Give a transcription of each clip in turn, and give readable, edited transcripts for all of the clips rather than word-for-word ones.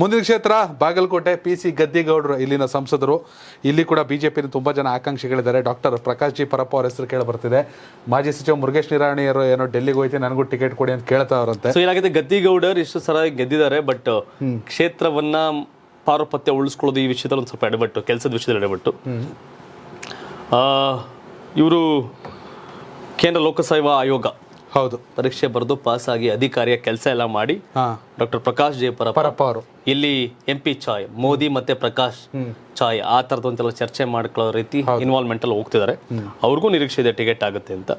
ಮುಂದಿನ ಕ್ಷೇತ್ರ ಬಾಗಲಕೋಟೆ. PC ಗದ್ದಿಗೌಡರು ಇಲ್ಲಿನ ಸಂಸದರು. ಇಲ್ಲಿ ಕೂಡ ಬಿಜೆಪಿ ತುಂಬಾ ಜನ ಆಕಾಂಕ್ಷಿಗಳಿದ್ದಾರೆ. ಡಾಕ್ಟರ್ ಪ್ರಕಾಶ್ ಜಿ ಪರಪ್ಪ ಅವರ ಹೆಸರು ಕೇಳಿ ಬರ್ತಿದೆ. ಮಾಜಿ ಸಚಿವ ಮುರುಗೇಶ್ ನಿರಾಣಿಯವರು ಏನೋ ಡೆಲ್ಲಿಗೆ ಹೋಯ್ತು, ನನಗೂ ಟಿಕೆಟ್ ಕೊಡಿ ಅಂತ ಕೇಳ್ತಾವ್ರಂತೆ. ಸೊ ಏನಾಗಿದೆ, ಗದ್ದಿಗೌಡರು ಇಷ್ಟು ಸಲ ಗೆದ್ದಿದ್ದಾರೆ, ಬಟ್ ಕ್ಷೇತ್ರವನ್ನ ಪಾರುಪತ್ಯ ಉಳಿಸ್ಕೊಳ್ಳೋದು ಈ ವಿಷಯದಲ್ಲಿ ಒಂದು ಸ್ವಲ್ಪ ಎಡಬಟ್ಟು, ಕೆಲಸದ ವಿಷಯದಲ್ಲಿ ಎಡಬಟ್ಟು. ಇವರು ಕೇಂದ್ರ ಲೋಕಸೇವಾ ಆಯೋಗ ಹೌದು ಪರೀಕ್ಷೆ ಬರೆದು ಪಾಸ್ ಆಗಿ ಅಧಿಕಾರಿಯ ಕೆಲಸ ಎಲ್ಲ ಮಾಡಿ ಡಾಕ್ಟರ್ ಪ್ರಕಾಶ್ ಜೆ ಪರಪ್ಪ ಅವರು ಇಲ್ಲಿ MP ಚಾಯ್ ಮೋದಿ ಮತ್ತೆ ಪ್ರಕಾಶ್ ಚಾಯ್ ಆ ತರದಂತೆಲ್ಲ ಚರ್ಚೆ ಮಾಡ್ಕೊಳ್ಳೋ ರೀತಿ ಇನ್ವಾಲ್ವ್ಮೆಂಟ್ ಅಲ್ಲಿ ಹೋಗ್ತಿದ್ದಾರೆ. ಅವ್ರಿಗೂ ನಿರೀಕ್ಷೆ ಇದೆ ಟಿಕೆಟ್ ಆಗುತ್ತೆ ಅಂತ.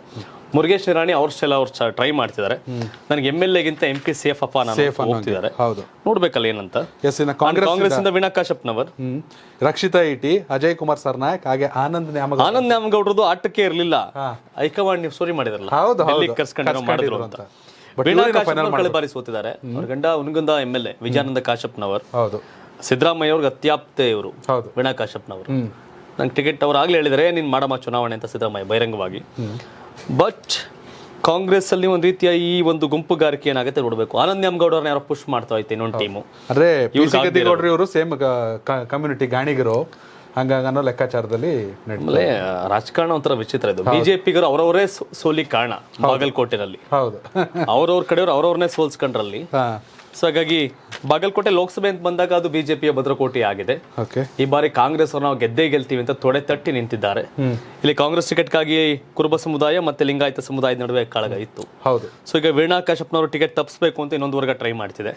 ಮುರುಗೇಶ್ ನಿರಾಣಿ ಅವ್ರ ಟ್ರೈ ಮಾಡ್ತಿದ್ದಾರೆ. ನನಗೆ MLA ಗಿಂತ MP ಸೇಫ್ ಅಪ್ಪ ಹೋಗ್ತಿದ್ದಾರೆ. ನೋಡ್ಬೇಕಲ್ಲ ಏನಂತ. ಕಾಂಗ್ರೆಸ್ ಇಂದ ವೀಣಾ ಕಾಶಪ್ಪನವರ್, ರಕ್ಷಿತಾ ಇಟಿ, ಅಜಯ್ ಕುಮಾರ್ ಸರ್ನಾಯಕ್, ಹಾಗೆ ಆನಂದ್ ನ್ಯಾಮಗೌಡ್ರದ್ದು ಆಟಕ್ಕೆ ಇರಲಿಲ್ಲ. ಹೈಕಮಾಂಡ್ ನೀವು ಸ್ಟೋರಿ ಮಾಡಿದ್ರಲ್ಲ, ಕರ್ಸ್ಕೊಂಡು ಮಾಡಿದ್ರು ಅಂತ. ವೀಣಾ ಕಾಶಪ್ಪನವರು ಕಳೆದ ಬಾರಿ ಸೋತಿದ್ದಾರೆ. ಅವ್ರ ಗಂಡ ಉನಗುಂದ MLA ವಿಜಯಾನಂದ ಕಾಶಪ್ಪನವರ್. ಸಿದ್ದರಾಮಯ್ಯ ಅವ್ರಿಗೆ ಅತ್ಯಾಪ್ತೆ ಇವರು ವೀಣಾ ಕಾಶಪ್ಪನವರು. ನಂಗೆ ಟಿಕೆಟ್ ಅವ್ರು ಆಗ್ಲೇ ಹೇಳಿದರೆ ನೀನ್ ಮಾಡಮ್ಮ ಚುನಾವಣೆ ಅಂತ ಸಿದ್ದರಾಮಯ್ಯ ಬಹಿರಂಗವಾಗಿ. ಬಟ್ ಕಾಂಗ್ರೆಸ್ ಅಲ್ಲಿ ಒಂದು ರೀತಿಯ ಈ ಒಂದು ಗುಂಪುಗಾರಿಕೆ ಏನಾಗುತ್ತೆ ನೋಡ್ಬೇಕು. ಆನಂದ್ ನ್ಯಾಮಗೌಡ ಅವ್ರನ್ನ ಯಾರೋ ಪುಷ್ ಮಾಡ್ತಾ ಐತೆ ಇನ್ನೊಂದು ಟೀಮು. ಅಂದ್ರೆ ಇವರು ಸೇಮ್ ಕಮ್ಯುನಿಟಿ ಗಾಣಿಗರು, ಹಂಗಾಗನ್ನೋ ಲೆಕ್ಕಾಚಾರದಲ್ಲಿ ರಾಜಕಾರಣ ಒಂಥರ ವಿಚಿತ್ರ ಇದು. ಬಿಜೆಪಿಗರು ಅವರವರೇ ಸೋಲಿ ಕಾರಣ ಬಾಗಲಕೋಟೆನಲ್ಲಿ. ಹೌದು, ಅವ್ರವ್ರ ಕಡೆಯವರು ಅವ್ರವ್ರನ್ನೇ ಸೋಲ್ಸ್ಕೊಂಡ್ರಲ್ಲಿ. ಸೊ ಹಾಗಾಗಿ ಬಾಗಲಕೋಟೆ ಲೋಕಸಭೆ ಅಂತ ಬಂದಾಗ ಅದು ಬಿಜೆಪಿಯ ಭದ್ರಕೋಟೆ ಆಗಿದೆ. ಈ ಬಾರಿ ಕಾಂಗ್ರೆಸ್ ಅವರು ನಾವು ಗೆದ್ದೇ ಗೆಲ್ತೀವಿ ಅಂತ ತೊಡೆ ತಟ್ಟಿ ನಿಂತಿದ್ದಾರೆ. ಇಲ್ಲಿ ಕಾಂಗ್ರೆಸ್ ಟಿಕೆಟ್ಗಾಗಿ ಕುರುಬ ಸಮುದಾಯ ಮತ್ತೆ ಲಿಂಗಾಯತ ಸಮುದಾಯದ ನಡುವೆ ಕಾಳಗ ಇತ್ತು. ಸೊ ಈಗ ವೀಣಾ ಕಾಶಪ್ಪನವರು ಟಿಕೆಟ್ ತಪ್ಪಿಸಬೇಕು ಅಂತ ಇನ್ನೊಂದು ವರ್ಗ ಟ್ರೈ ಮಾಡ್ತಿದೆ.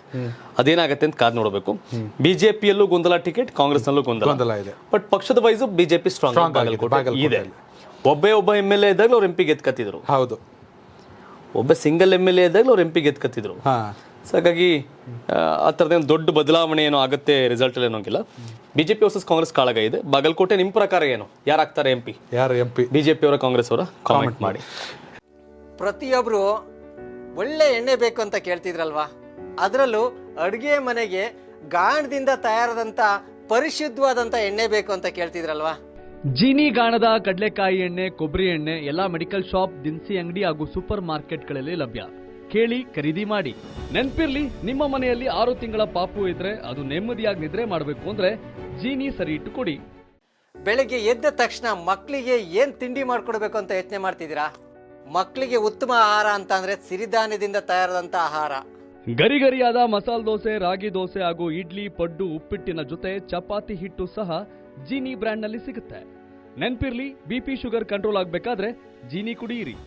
ಅದೇನಾಗುತ್ತೆ ಅಂತ ಕಾದ್ ನೋಡಬೇಕು. ಬಿಜೆಪಿಯಲ್ಲೂ ಗೊಂದಲ ಟಿಕೆಟ್, ಕಾಂಗ್ರೆಸ್ ನಲ್ಲೂ ಗೊಂದಲ ಇದೆ. ಬಟ್ ಪಕ್ಷದ ವೈಸ್ ಬಿಜೆಪಿ ಸ್ಟ್ರಾಂಗ್ ಬಾಗಲಕೋಟೆ ಇದೆ. ಒಬ್ಬ MLA ಇದ್ದಾಗ ಅವ್ರು MP ಗೆದ್ಕತ್ತಿದ್ರು. ಹೌದು, ಒಬ್ಬ ಸಿಂಗಲ್ MLA ಇದ್ದಾಗ ಅವ್ರು MP ಗೆದ್ಕತ್ತಿದ್ರು. ಸೊ ಹಾಗಾಗಿ ಆ ಥರದ್ದೇನು ದೊಡ್ಡ ಬದಲಾವಣೆ ಏನೋ ಆಗುತ್ತೆ ರಿಸಲ್ಟ್ ಅಲ್ಲಿ ಏನೋಗಿಲ್ಲ. ಬಿಜೆಪಿ ವರ್ಸಸ್ ಕಾಂಗ್ರೆಸ್ ಕಾಳಗ ಇದೆ. ಬಾಗಲಕೋಟೆ ನಿಮ್ಮ ಪ್ರಕಾರ ಏನು, ಯಾರು ಆಗ್ತಾರೆ MP? ಬಿಜೆಪಿ ಅವರ ಕಾಂಗ್ರೆಸ್ ಅವರ ಕಾಮೆಂಟ್ ಮಾಡಿ. ಪ್ರತಿಯೊಬ್ರು ಒಳ್ಳೆ ಎಣ್ಣೆ ಬೇಕು ಅಂತ ಕೇಳ್ತಿದ್ರಲ್ವಾ, ಅದರಲ್ಲೂ ಅಡುಗೆ ಮನೆಗೆ ಗಾಣದಿಂದ ತಯಾರಾದಂಥ ಪರಿಶುದ್ಧವಾದಂಥ ಎಣ್ಣೆ ಬೇಕು ಅಂತ ಕೇಳ್ತಿದ್ರಲ್ವಾ. ಜೀನಿ ಗಾಣದ ಕಡಲೆಕಾಯಿ ಎಣ್ಣೆ, ಕೊಬ್ಬರಿ ಎಣ್ಣೆ ಎಲ್ಲ ಮೆಡಿಕಲ್ ಶಾಪ್, ದಿನಸಿ ಅಂಗಡಿ ಹಾಗೂ ಸೂಪರ್ ಮಾರ್ಕೆಟ್ಗಳಲ್ಲಿ ಲಭ್ಯ. ಕೇಳಿ, ಖರೀದಿ ಮಾಡಿ. ನೆನ್ಪಿರ್ಲಿ, ನಿಮ್ಮ ಮನೆಯಲ್ಲಿ 6 ತಿಂಗಳ ಪಾಪು ಇದ್ರೆ ಅದು ನೆಮ್ಮದಿಯಾಗಿ ನಿದ್ರೆ ಮಾಡಬೇಕು ಅಂದ್ರೆ ಜೀನಿ ಸರಿ ಇಟ್ಟು ಕೊಡಿ. ಬೆಳಗ್ಗೆ ಎದ್ದ ತಕ್ಷಣ ಮಕ್ಕಳಿಗೆ ಏನ್ ತಿಂಡಿ ಮಾಡ್ಕೊಡ್ಬೇಕು ಅಂತ ಯೋಚನೆ ಮಾಡ್ತಿದ್ದೀರಾ? ಮಕ್ಕಳಿಗೆ ಉತ್ತಮ ಆಹಾರ ಅಂತ ಅಂದ್ರೆ ಸಿರಿಧಾನ್ಯದಿಂದ ತಯಾರಾದಂತ ಆಹಾರ. ಗರಿಗರಿಯಾದ ಮಸಾಲೆ ದೋಸೆ, ರಾಗಿ ದೋಸೆ ಹಾಗೂ ಇಡ್ಲಿ, ಪಡ್ಡು, ಉಪ್ಪಿಟ್ಟಿನ ಜೊತೆ ಚಪಾತಿ ಹಿಟ್ಟು ಸಹ ಜೀನಿ ಬ್ರ್ಯಾಂಡ್ ನಲ್ಲಿ ಸಿಗುತ್ತೆ. ನೆನ್ಪಿರ್ಲಿ, BP ಶುಗರ್ ಕಂಟ್ರೋಲ್ ಆಗ್ಬೇಕಾದ್ರೆ ಜೀನಿ ಕುಡಿಯಿರಿ.